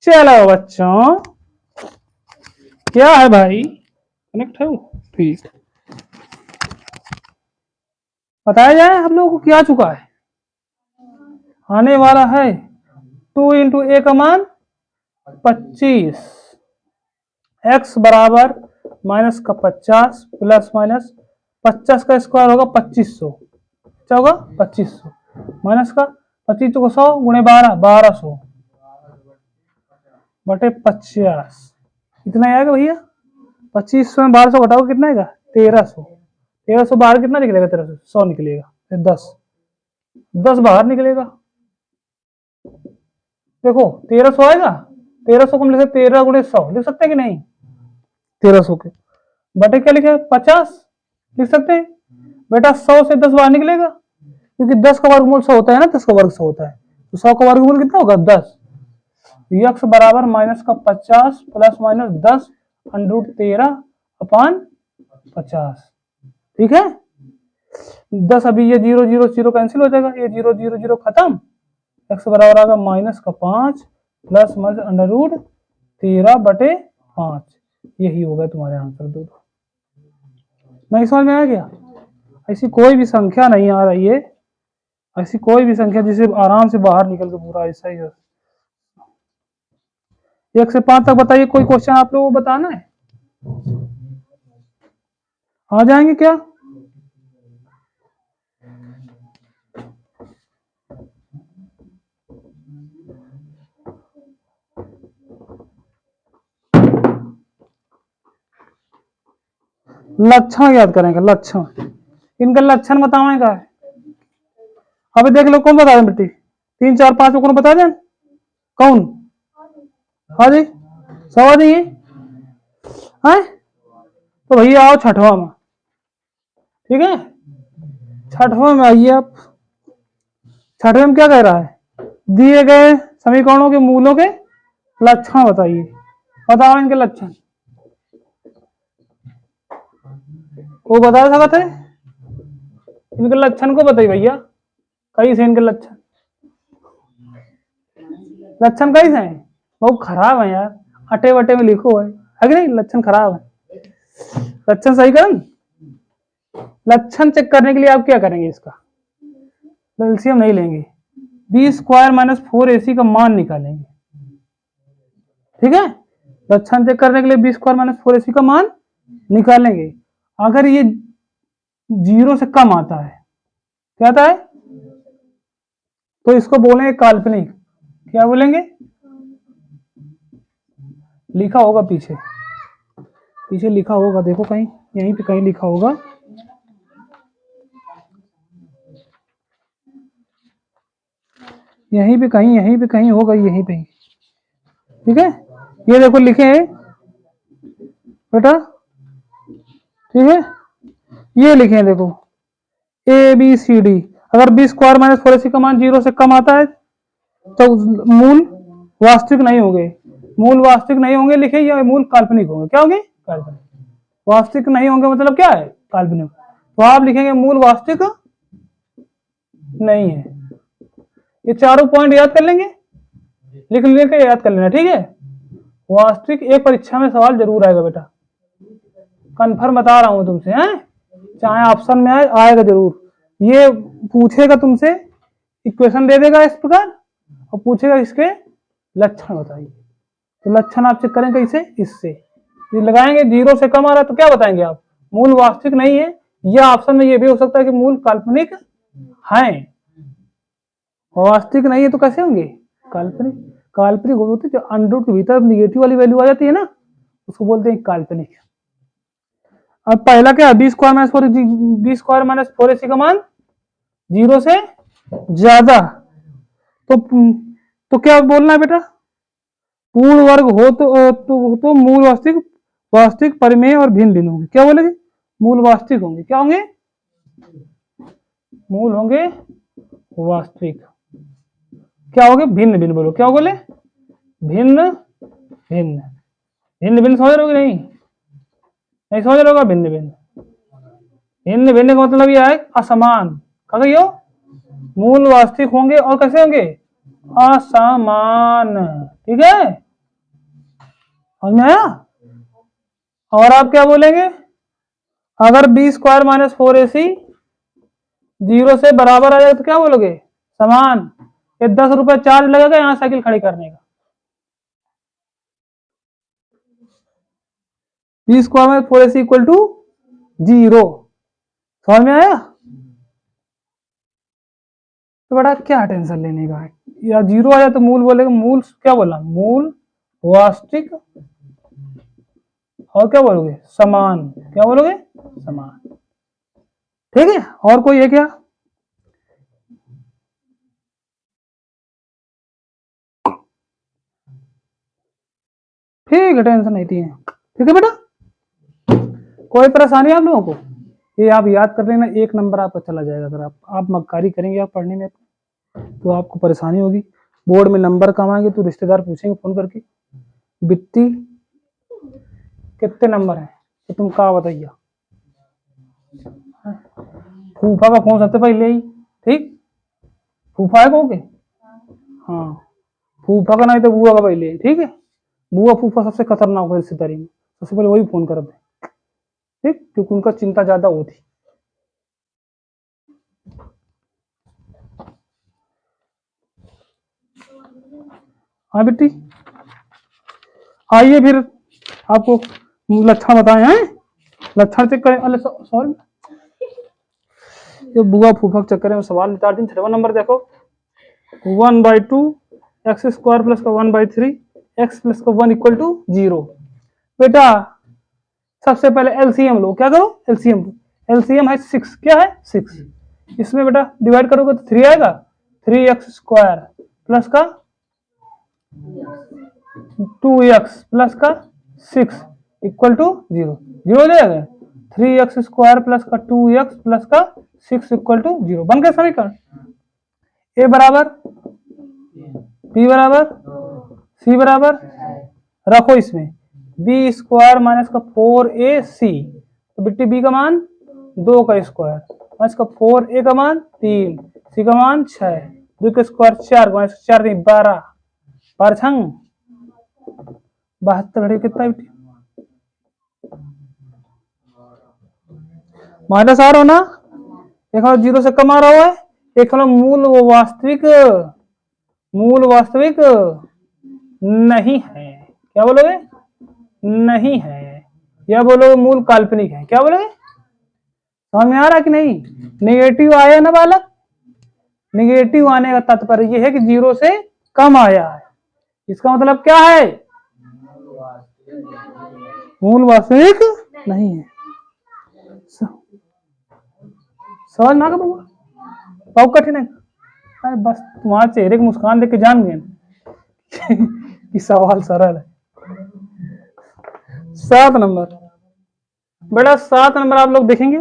चलो बच्चों, क्या है भाई, कनेक्ट है वो? ठीक, बताया जाए हम लोगों को क्या चुका है। आने वाला है 2 इंटू ए का मान 25, एक्स बराबर माइनस का 50 प्लस माइनस 50 का स्क्वायर होगा 2500, क्या होगा 2500 माइनस का 25 को 100 गुणे 12 1200 बटे 50, कितना आएगा भैया? 2500 में 1200 घटाओ कितना आएगा? 1300। 1300 बाहर कितना निकलेगा? 1300 100 निकलेगा, फिर 10 बाहर निकलेगा। देखो 1300 आएगा, 1300 को हम लिख सकते 13 गुणे 100 लिख सकते हैं कि नहीं? 1300 के बटे क्या लिखे 50 लिख सकते हैं बेटा। 100 से 10 बाहर निकलेगा, क्योंकि 10 का वर्गमूल 100 होता है ना, 10 का वर्ग 100 होता है, तो 100 का वर्गमूल कितना होगा? 10। यक्स बराबर माइनस का 50 प्लस माइनस 10 अंडर 13 अपान 50, ठीक है। 10 अभी ये 0 0 0 कैंसिल हो जाएगा, ये 0 0 0 खत्म। एक्स बराबर आएगा माइनस का 5 प्लस माइनस अंडर रूट 13 बटे 5, यही होगा तुम्हारे आंसर। दो नहीं समझ में आया क्या? ऐसी कोई भी संख्या नहीं आ रही है, ऐसी कोई भी संख्या जिसे आराम से बाहर निकल के पूरा ऐसा ही है। 1 से 5 तक बताइए, कोई क्वेश्चन आप लोगों को बताना है? आ जाएंगे क्या? लक्षण याद करेंगे, लक्षण, इनका लक्षण बताएगा। अभी देख लो कौन बता दें बेटी, 3 4 5 को कौन बता दें? कौन? हाँ जी, सब आ जाइए। तो भैया आओ छठवां में, ठीक है। छठवां में आइए आप। छठवें में क्या कह रहा है? दिए गए समीकरणों के मूलों के लक्षण बताइए। बताओ इनके लक्षण, वो बता सकते हैं? इनके लक्षण को बताइए भैया, कई से इनके लक्षण, लक्षण कई से हैं? बहुत खराब है यार, अटे वटे में लिखो है कि नहीं? लक्षण खराब है, लक्षण सही करें। लक्षण चेक करने के लिए आप क्या करेंगे? इसका एलसीएम नहीं लेंगे, बी स्क्वायर माइनस 4ac का मान निकालेंगे, ठीक है। लक्षण चेक करने के लिए बी स्क्वायर माइनस 4ac का मान निकालेंगे। अगर ये 0 से कम आता है, क्या आता है? तो इसको बोलेंगे काल्पनिक। क्या बोलेंगे? लिखा होगा पीछे, पीछे लिखा होगा, देखो कहीं, यहीं पे कहीं लिखा होगा। यहीं पे कहीं, यहीं पे कहीं होगा, यहीं पे, ठीक है। ये देखो लिखे हैं बेटा, ठीक है, ये लिखे हैं देखो, ए बी सी डी। अगर बी स्क्वायर माइनस 4ac का मान 0 से कम आता है तो मूल वास्तविक नहीं होंगे। मूल वास्तविक नहीं होंगे लिखे, या मूल काल्पनिक होंगे। क्या होंगे? काल्पनिक। वास्तविक नहीं होंगे मतलब क्या है? काल्पनिक। तो आप लिखेंगे मूल वास्तविक नहीं है। ये चारों पॉइंट याद कर लेंगे, लिख लेके याद कर लेना, ठीक है। वास्तविक एक परीक्षा में सवाल जरूर आएगा बेटा, कन्फर्म बता रहा हूं तुमसे, हैं? चाहे ऑप्शन में आएगा जरूर। ये पूछेगा तुमसे, इक्वेशन दे देगा इस प्रकार और पूछेगा इसके लक्षण बताइए। तो लक्षण आप चेक करें कैसे? इससे ये लगाएंगे 0 से कम आ रहा है तो क्या बताएंगे आप? मूल वास्तविक नहीं है, या ऑप्शन में ये भी हो सकता है कि मूल काल्पनिक है। वास्तविक नहीं है तो कैसे होंगे? काल्पनिक। काल्पनिक होते जो अंडर के भीतर निगेटिव वाली वैल्यू आ जाती है ना, उसको बोलते हैं काल्पनिक। अब पहला क्या है? बी स्क्वायर माइनस 4ac का मान 0 से ज्यादा, तो क्या बोलना है बेटा? पूर्ण वर्ग हो तो मूल वास्तविक, वास्तविक परिमेय और भिन्न भिन्न होंगे। क्या बोलेगे? मूल वास्तविक होंगे। क्या होंगे? मूल होंगे वास्तविक। क्या होंगे? भिन्न भिन्न। बोलो क्या बोले? भिन्न भिन्न। भिन्न भिन्न समझ रहे नहीं? नहीं समझ रहे? भिन्न भिन्न, भिन्न भिन्न का मतलब यह है असमान। क्या? मूल वास्तविक होंगे और कैसे होंगे? असमान, ठीक है। समझ में आया? और आप क्या बोलेंगे, अगर बी स्क्वायर माइनस 4ac 0 से बराबर आ जाए तो क्या बोलोगे, समान। ये 10 रुपए चार्ज लगेगा यहाँ साइकिल खड़ी करने का। B square minus 4ac equal to 0। समझ में आया? तो बड़ा क्या टेंशन लेने का है, या 0 आ जाए तो मूल बोलेगा, मूल क्या बोलना, मूल वास्तविक, और क्या बोलोगे, समान। क्या बोलोगे, समान। ठीक है, और कोई है क्या? ठीक है, टेंशन नहीं थी। ठीक है बेटा, कोई परेशानी आप लोगों को? ये आप याद कर लेना, 1 नंबर आपका चला जाएगा। अगर आप मक्कारी करेंगे आप पढ़ने में तो आपको परेशानी होगी। बोर्ड में नंबर कम आएंगे तो रिश्तेदार पूछेंगे फोन करके, बिट्टी कितने नंबर है, तो तुम कहा बताइए। फूफा का फोन सबसे पहले ही। ठीक, फूफा है कहोगे? हाँ, फूफा का नहीं तो बुआ का पहले ही। ठीक है, बुआ फूफा सबसे खतरनाक है रिश्तेदारी में, सबसे पहले वही फोन करते। ठीक, क्योंकि उनका चिंता ज्यादा होती। हाँ बेटी, आइए फिर आपको लक्षण बताए हैं, लक्षण चेक करें। अरे सॉरी, ये बुआ फूफा के चक्कर में सवाल निकाल दिन। 3 नंबर देखो, 1/2 एक्स स्क्वायर प्लस का 1/3 एक्स प्लस का 1 इक्वल टू 0। बेटा सबसे पहले एलसीएम लो। क्या करो, एलसीएम। एलसीएम है 6, क्या है 6। इसमें बेटा डिवाइड करोगे तो 3 आएगा, 3x स्क्वायर प्लस का 2x प्लस का 6 इक्वल टू 0। 0 हो जाएगा, 3x स्क्वायर प्लस का 2x प्लस का 6 इक्वल टू 0। बन गया समीकरण। ए बराबर, बी बराबर, सी बराबर, रखो इसमें बी स्क्वायर माइनस का 4ac, तो बिट्टी बी का मान 2 का स्क्वायर माइनस का 4a का मान 3, सी का मान 6, 2 का स्क्वायर 4 माइनस 4 नहीं 12, पारछंग 72 घड़ी कितना बिट्टी माइनस आ रहा हो ना, एक 0 से कम आ रहा है, एक मूल वास्तविक, मूल वास्तविक नहीं है। क्या बोलोगे, नहीं है। या बोलोगे मूल काल्पनिक है। क्या बोलोगे, समझ में आ रहा कि नहीं? नेगेटिव आया ना बालक, नेगेटिव आने का तात्पर्य यह है कि 0 से कम आया है। इसका मतलब क्या है, मूल वास्तविक नहीं है। समझ में आ गया, बहुत कठिन है। अरे बस तुम्हारे चेहरे की मुस्कान देख के जान गए कि सवाल सरल है। 7 नंबर बेटा, 7 नंबर आप लोग देखेंगे,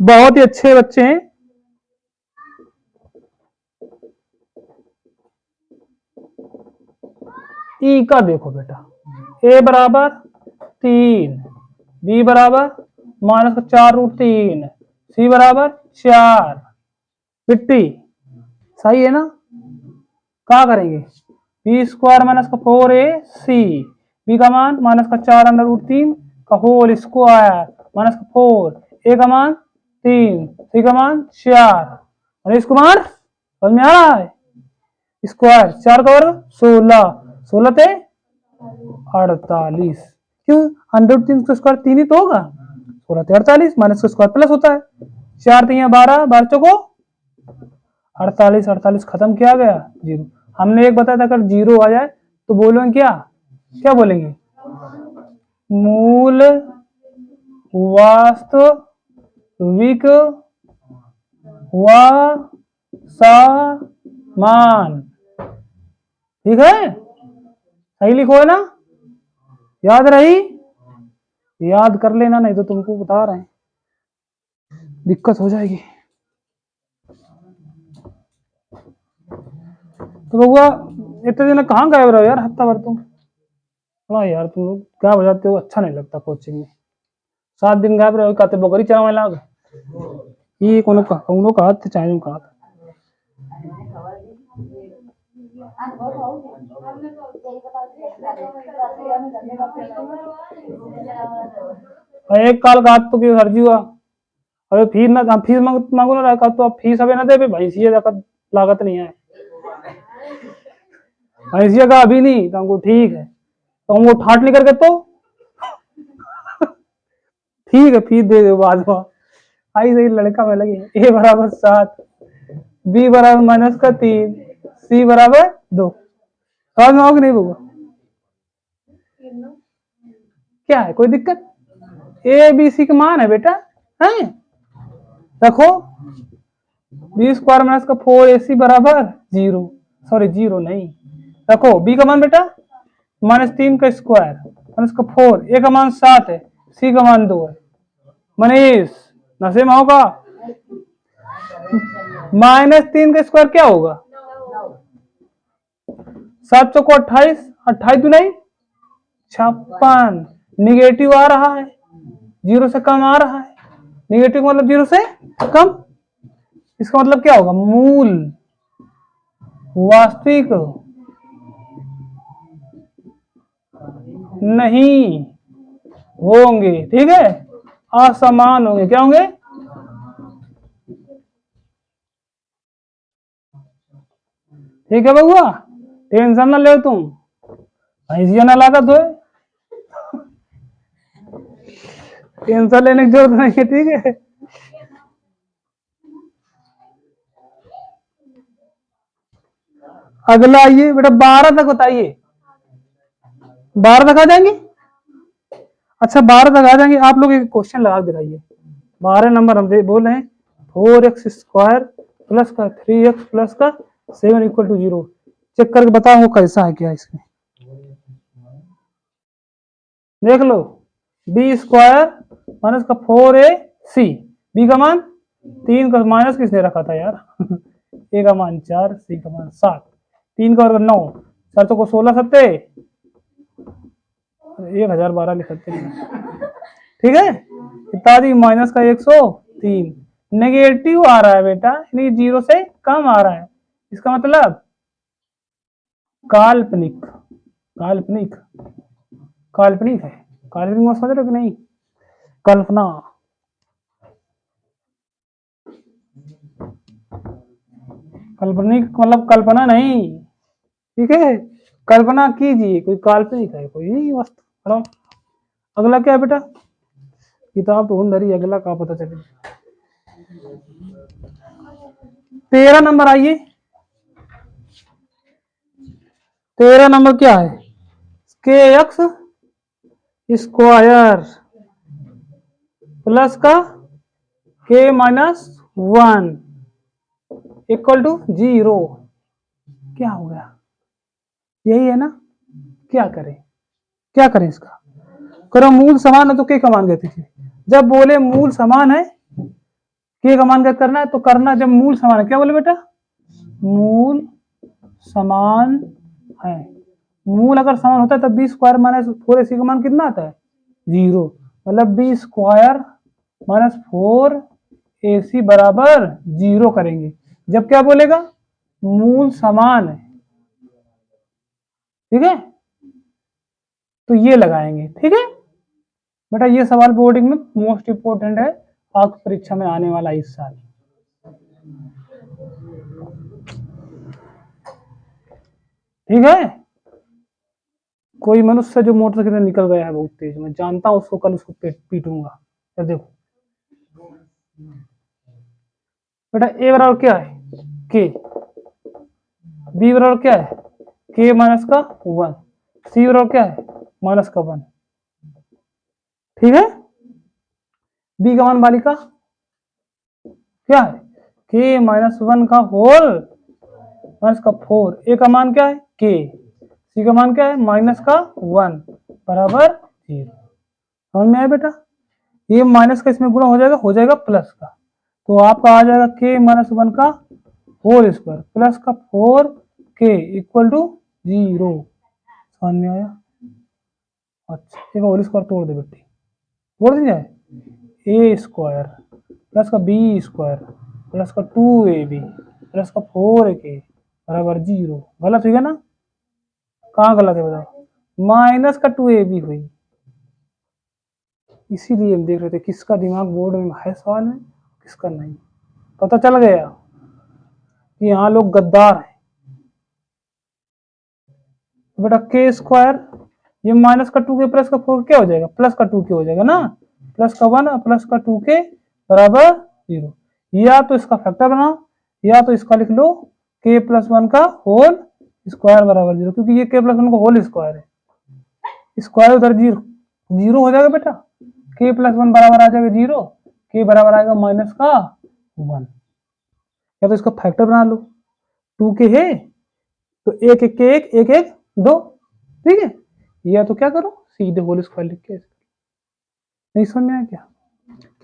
बहुत ही अच्छे बच्चे हैं। ई का देखो बेटा, ए बराबर 3, बी बराबर माइनस का 4√3, सी बराबर 4। बिट्टी सही है ना? क्या करेंगे, बी स्क्वायर माइनस का 4ac, बी का मान माइनस का 4√3 का होल स्क्वायर माइनस का 4, ए का मान 3, सी का मान 4। अनिश कुमार समझ में आ रहा है? स्क्वायर 4 का वर्ग 16, 16 थे 48। क्यों, 100 का स्क्वायर 3 ही तो होगा, 16 थे 48, माइनस का स्क्वायर प्लस होता है, 4 3 12, 12 चौको 48, 48 खत्म किया गया 0। हमने एक बताया था, अगर 0 आ जाए तो बोलेंगे क्या, क्या बोलेंगे, मूल वास्तविक व समान। ठीक है, सही लिखो है ना, याद रही, याद कर लेना, नहीं तो तुमको बता रहे हैं दिक्कत हो जाएगी। तो बउआ इतने दिन कहाँ गायब रहो यार, हफ्ता भर तुम। हाँ यार, तुम लोग गायब हो जाते हो, अच्छा नहीं लगता कोचिंग में। 7 दिन गायब रहो, कहते बकरी चरावे लाग, ये कोनो कहा चाहे कहा। एक काल का तो क्यों हर्जी हुआ। अबे फीस ना फीस मांगो ना रखा तो अब फीस अबे ना दे भाई सी लागत नहीं है भैंसिया का अभी नहीं तो हमको ठीक है तो हमको ठाट नहीं करके तो ठीक है फीस दे दो बाद में। आई सही लड़का में लगे। ए बराबर 7, बी बराबर -3, सी बराबर 2। समझ में आओगे नहीं होगा क्या है कोई दिक्कत। ए बी सी का मान है बेटा है रखो। बी स्क्वायर -4 AC बराबर 0। सॉरी 0 नहीं रखो। बी का मान बेटा -3 का स्क्वायर -4। ए का मान 7 है। सी का मान 2 है। मनीष नशे में होगा। -3 का स्क्वायर क्या होगा 7 चौको 28, 28 दूनी 56। निगेटिव आ रहा है 0 से कम आ रहा है। निगेटिव मतलब 0 से कम। इसका मतलब क्या होगा मूल वास्तविक नहीं होंगे। ठीक है असमान होंगे। क्या होंगे ठीक है बउआ टेंशन ना ले तुम भैंसिया ना लागत हो टेंशन लेने की जरूरत नहीं है। ठीक है अगला आइए बेटा 12 तक बताइए। 12 तक आ जाएंगे। अच्छा 12 तक आ जाएंगे। आप लोग एक क्वेश्चन लगा दिखाइए। 12 नंबर हम बोल रहे हैं 4x² प्लस का 3x प्लस का 7 = 0। चेक करके बताओ कैसा है क्या इसमें। देख लो b² का 4ac। बी का मान 3 का माइनस किसने रखा था यार ए का मान 4 सी का मान 7 3 का और 9 4 को 16 सत्ते 1012 लिख सकते हैं। ठीक है कितना दी माइनस का 103। नेगेटिव आ रहा है बेटा यानी 0 से कम आ रहा है। इसका मतलब काल्पनिक काल्पनिक काल्पनिक है। काल्पनिक समझ रहे हो कि नहीं कल्पना। काल्पनिक मतलब कल्पना नहीं। ठीक है कल्पना कीजिए कोई काल्पनिक है कोई नहीं वस्तु। अगला क्या है बेटा किताब तो अंदर ही अगला का पता चले। 13 नंबर आइए। 13 नंबर क्या है kx² प्लस का k-1 = 0। क्या हो गया यही है ना। क्या करें इसका करो मूल समान है तो k का मान ज्ञात कीजिए। जब बोले मूल समान है k का मान ज्ञात करना है तो करना जब मूल समान है। क्या बोले बेटा मूल समान है। मूल अगर समान होता है तब b² - 4ac का मान कितना आता है 0। मतलब b² - 4ac बराबर 0 करेंगे जब क्या बोलेगा मूल समान है। ठीक है तो ये लगाएंगे। ठीक है बेटा ये सवाल बोर्डिंग में मोस्ट इंपोर्टेंट है आपकी परीक्षा में आने वाला इस साल। ठीक है कोई मनुष्य जो मोटरसाइकिल निकल गया है बहुत तेज मैं जानता हूं उसको कल उसको पीटूंगा। फिर देखो बेटा ए बराबर क्या है के बी बराबर क्या है k-1 सी बराबर क्या है -1। ठीक है बी का मान बालिका क्या है k-1 का होल -4। ए का मान क्या है k सी का मान क्या है -1 बराबर 0। समझ में आया बेटा ये माइनस का इसमें गुणा हो जाएगा प्लस का। तो आपका आ जाएगा k-1 का होल स्क्वायर प्लस का 4k = 0। समझ में आया। अच्छा एक होल स्क्वायर तोड़ दे बेटी तोड़ दी जाए a² प्लस का b² प्लस का 2ab प्लस का 4k बराबर 0। गलत हुई है ना कहाँ गलत है बताओ माइनस का 2ab हुई। इसीलिए हम देख रहे थे किसका दिमाग बोर्ड में है सवाल में, किसका नहीं। पता चल गया कि यहाँ लोग गद्दार हैं। बेटा के स्क्वायर, ये माइनस का 2 के प्लस का 4 क्या हो जाएगा, प्लस का 2 के हो जाएगा ना, प्लस का 1 और प्लस का 2 के बराबर 0। या तो इसका फैक्टर बनाओ या तो इसका लिख लो के प्लस 1 का होल स्क्वायर बराबर 0, क्योंकि ये के प्लस 1 का होल स्क्वायर है, स्क्वायर उधर 0 हो जाएगा बेटा, के प्लस 1 बराबर आ जाएगा 0, के बराबर आएगा माइनस का 1। या तो इसका फैक्टर बना लो, 2 के है तो एक एक के एक एक 2, ठीक है। या तो क्या करो सीधे होल स्क्वायर लिख के, नहीं समझ में आया क्या,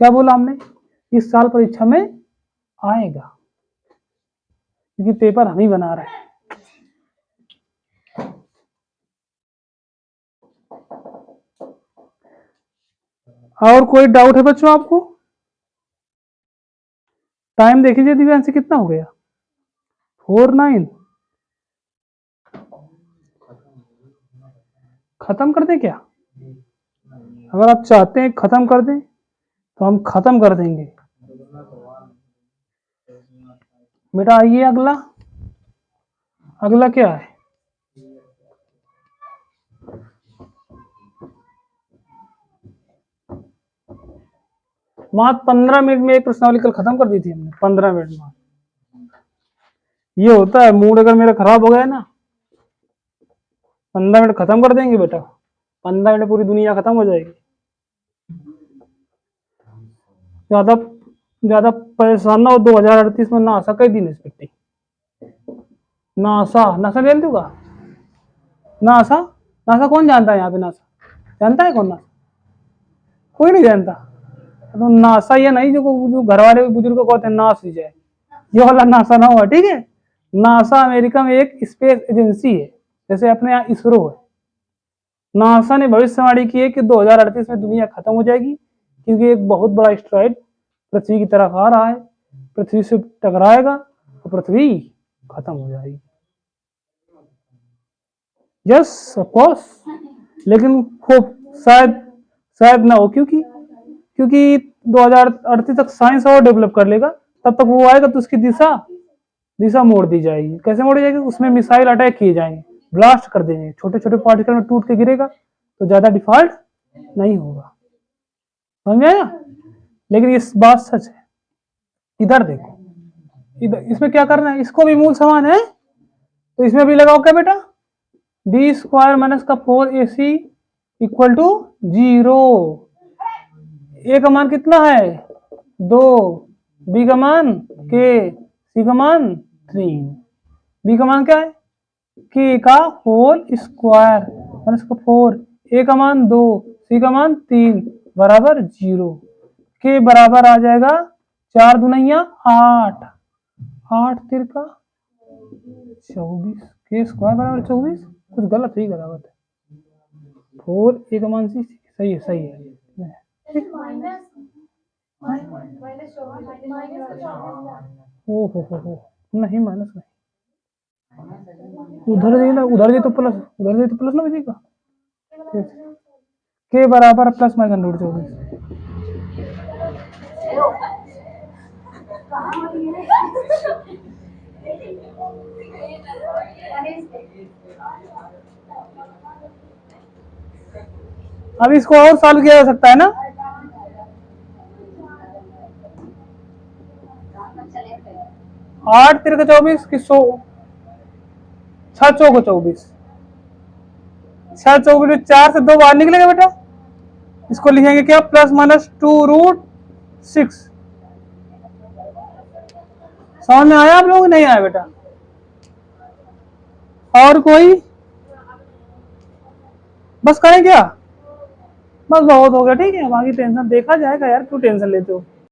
क्या बोला हमने, इस साल परीक्षा में आएगा क्योंकि पेपर हम ही बना रहे हैं। और कोई डाउट है बच्चों आपको? टाइम देख लीजिए दिव्यांशी कितना हो गया, 4:09। खत्म कर दें क्या? अगर आप चाहते हैं खत्म कर दें तो हम खत्म कर देंगे। बेटा आइए अगला, अगला क्या है, मात्र 15 मिनट में एक प्रश्नावली कल खत्म कर दी थी हमने, 15 मिनट में। ये होता है मूड अगर मेरा खराब हो गया ना, 15 मिनट खत्म कर देंगे बेटा, 15 मिनट पूरी दुनिया खत्म हो जाएगी। ज्यादा ज्यादा परेशान ना हो, 2038 में नासा का ही दिन है। नासा, नासा जानते होगा, नासा, नासा कौन जानता है यहाँ पे, नासा जानता है कौन, नासा कोई नहीं जानता। तो नासा ये नहीं जो घर वाले बुजुर्ग को कहते हैं नास ही जाए, ये वाला नासा ना हुआ, ठीक है। नासा अमेरिका में एक स्पेस एजेंसी है, जैसे अपने यहाँ इसरो है। नासा ने भविष्यवाणी की है कि 2038 में दुनिया खत्म हो जाएगी, क्योंकि एक बहुत बड़ा एस्टेरॉइड पृथ्वी की तरफ आ रहा है, पृथ्वी से टकराएगा तो पृथ्वी खत्म हो जाएगी। यस ऑफ कोर्स, लेकिन खूब शायद ना हो, क्योंकि 2038 तक साइंस और डेवलप कर लेगा, तब तक वो आएगा तो उसकी दिशा मोड़ दी जाएगी। कैसे मोड़ी जाएगी, उसमें मिसाइल अटैक किए जाएंगे, ब्लास्ट कर देंगे, छोटे छोटे पार्टिकल में टूट के गिरेगा तो ज्यादा डिफॉल्ट नहीं होगा, समझ आया। लेकिन इस बात सच है, इधर देखो, इधर इसमें क्या करना है, इसको भी मूल समान है तो इसमें भी लगाओ क्या बेटा, बी स्क्वायर माइनस का 4ac इक्वल टू 0। ए का मान कितना है 2, बी का मान के, सी का मान 3। बी का मान क्या है के का होल स्क्वायर माइनस का 4, ए का मान 2, सी का मान 3 बराबर 0। के बराबर आ जाएगा 4 दूनिया 8, 8 तिरका 24, के स्क्वायर बराबर 24, कुछ गलत ही गलत है, 4 ए का मान सी, सही है सही है। ओ हो नहीं, माइनस नहीं, उधर जाइए ना, उधर जाइए तो प्लस, उधर जाइए तो प्लस ना बचेगा। के बराबर प्लस माइनस √24। अब इसको और सॉल्व किया जा सकता है ना, आठ तिरका 24 की 100, 6 चौको 24, 6 24 में 4 से 2 बाहर निकलेगा बेटा, इसको लिखेंगे क्या प्लस माइनस 2√6। समझ में आया आप लोग, नहीं आया बेटा? और कोई, बस करें क्या, बस बहुत हो गया, ठीक है। बाकी टेंशन देखा जाएगा यार, क्यों टेंशन लेते हो।